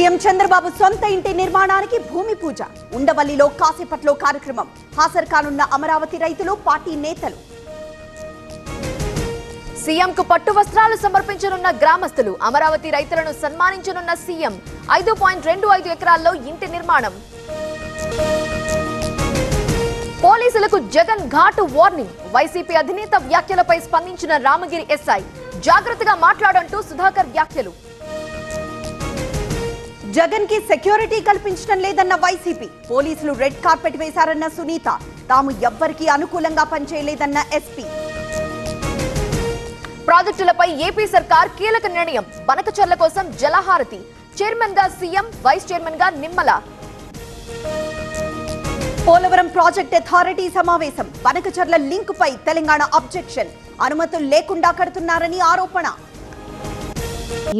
CM Chandrababu సొంత ఇంటి నిర్మాణానికి భూమి పూజ. ఉండవల్లిలో కాసేపట్లో కార్యక్రమం. హాజరు కానున్న అమరావతి రైతులు, పార్టీ నేతలు. సీఎంకు పట్టు వస్త్రాలు సమర్పించనున్న గ్రామస్తులు. అమరావతి రైతులను సన్మానించనున్న సీఎం. 5.25 ఎకరాల్లో ఇంటి నిర్మాణం. పోలీసులకు జగన్ ఘాటు వార్నింగ్. వైసీపీ అధినేత వ్యాఖ్యలపై స్పందించిన రామగిరి ఎస్ఐ. జాగ్రత్తగా మాట్లాడంటూ సుధాకర్ వ్యాఖ్యలు. జగన్ కి సెక్యూరిటీ కల్పించడం లేదన్న వైసీపీ. పోలీసులు రెడ్ కార్పెట్ వేశారన్న సునీత. తాము ఎవ్వరికీ అనుకూలంగా పనిచేయలేదన్న ఎస్పీ. ప్రాజెక్టులపై ఏపీ సర్కార్ కీలక నిర్ణయం. బనకచర్ల కోసం జలహారతి. చైర్మన్ గా సీఎం, వైస్ చైర్మన్ గా నిమ్మల. పోలవరం ప్రాజెక్ట్ అథారిటీ సమావేశం. బనకచర్ల లింక్ పై తెలంగాణ అబ్జెక్షన్. అనుమతులు లేకుండా కడుతున్నారని ఆరోపణ.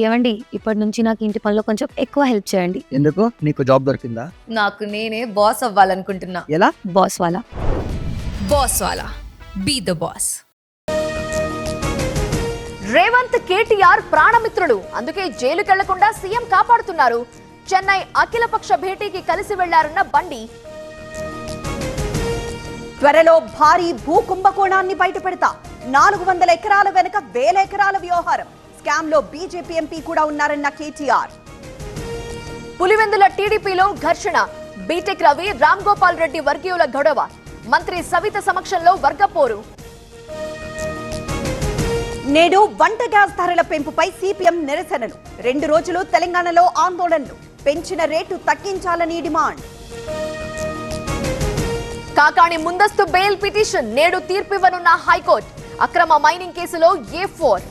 ఏమండి, ఇప్పటి నుంచి నాకు ఇంటి పనిలో కొంచెం ఎక్కువ హెల్ప్ చేయండి. ఎందుకు? నీకు జాబ్ దొరికిందా? నాకు నేనే బాస్ అవ్వాలనుకుంటున్నా. ఎలా? బాస్ వాలా. బాస్ వాలా, be the boss. Revanth, KTR ప్రాణమిత్రులు. అందుకే జైలుకెళ్లకుండా సీఎం కాపాడుతున్నారు. చెన్నై అఖిలపక్ష భేటీకి కలిసి వెళ్లారన్న బండి. త్వరలో భారీ భూ కుంభకోణాన్ని బయటపెడతా. 400 ఎకరాల వెనుక 1000 ఎకరాల వ్యవహారం. స్కామ్ లో బీజేపీ ఎంపీ కూడా ఉన్నారన్న కేటీఆర్. పులివెందుల టీడీపీలో ఘర్షణ. బీటెక్ రవి, రామ్ గోపాల్ రెడ్డి వర్గీయుల గొడవ. మంత్రి సవిత సమక్షంలో వర్గపోరు. నేడు వంట గ్యాస్ ధరల పెంపుపై సిపిఎం నిరసనలు. 2 రోజులు తెలంగాణలో ఆందోళనలు. పెంచిన రేటు తగ్గించాలని డిమాండ్. కాకాణి ముందస్తు బెయిల్ పిటిషన్. నేడు తీర్పివ్వనున్న హైకోర్టు. అక్రమ మైనింగ్ కేసులో A4.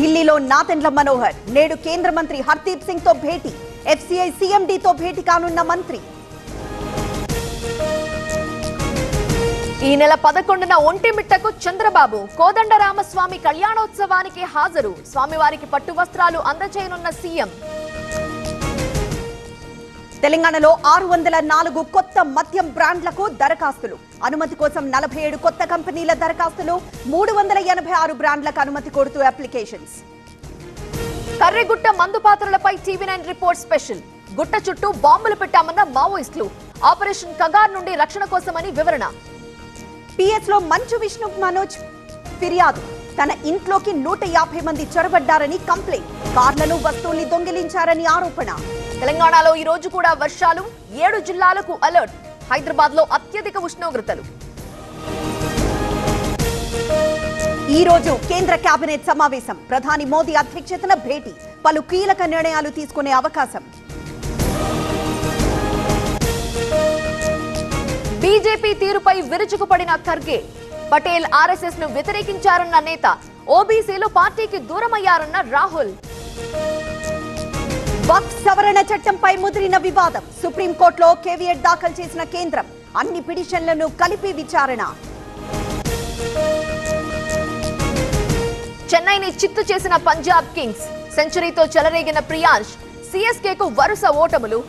ఢిల్లీలో నాదెండ్ల మనోహర్. నేడు కేంద్ర మంత్రి హర్దీప్ సింగ్ తో భేటీ. FCI CMDతో భేటీ కానున్న మంత్రి. ఈ నెల 11న ఒంటిమిట్టకు చంద్రబాబు. కోదండరామస్వామి కళ్యాణోత్సవానికి హాజరు. స్వామివారికి పట్టు వస్త్రాలు అందజేయనున్న సీఎం. తెలంగాణలో 604 కొత్త మద్యం బ్రాండ్లకు దరఖాస్తులు. అనుమతి కోసం 47 కొత్త కంపెనీల దరఖాస్తులు. 386 బ్రాండ్లకు అనుమతి కోరుతూ అప్లికేషన్స్. కర్రెగుట్ట మందు పాత్రలపై TV9 రిపోర్ట్ స్పెషల్. గుట్ట చుట్టూ బాంబులు పెట్టామన్న మావోయిస్టులు. ఆపరేషన్ కగార్ నుండి రక్షణ కోసమని వివరణ. PS లో మంచు విష్ణు మనోజ్ ఫిర్యాదు. తన ఇంట్లోకి 150 మంది చొరబడ్డారని కంప్లైంట్. కార్లను, వస్తువుల్ని దొంగిలించారని ఆరోపణ. తెలంగాణలో ఈ రోజు కూడా వర్షాలు. 7 జిల్లాలకు అలర్ట్. హైదరాబాద్ లో అత్యధిక ఉష్ణోగ్రతలు. ఈ రోజు కేంద్ర కేబినెట్ సమావేశం. ప్రధాని మోదీ అధ్యక్షతన భేటీ. పలు కీలక నిర్ణయాలు తీసుకునే అవకాశం. బీజేపీ తీరుపై విరుచుకుపడిన ఖర్గే. పటేల్ RSS ను వ్యతిరేకించారన్న నేత. ఓబీసీలు పార్టీకి దూరమయ్యారన్న రాహుల్. వక్ఫ్ సవరణ చట్టంపై ముదిరిన వివాదం. సుప్రీంకోర్టులో కేవియట్ దాఖలు చేసిన కేంద్రం. అన్ని పిటిషన్లను కలిపి విచారణ. చెన్నైని చిత్తు చేసిన పంజాబ్ కింగ్స్. సెంచరీతో చెలరేగిన ప్రియాంష్. CSKకు వరుస ఓటములు.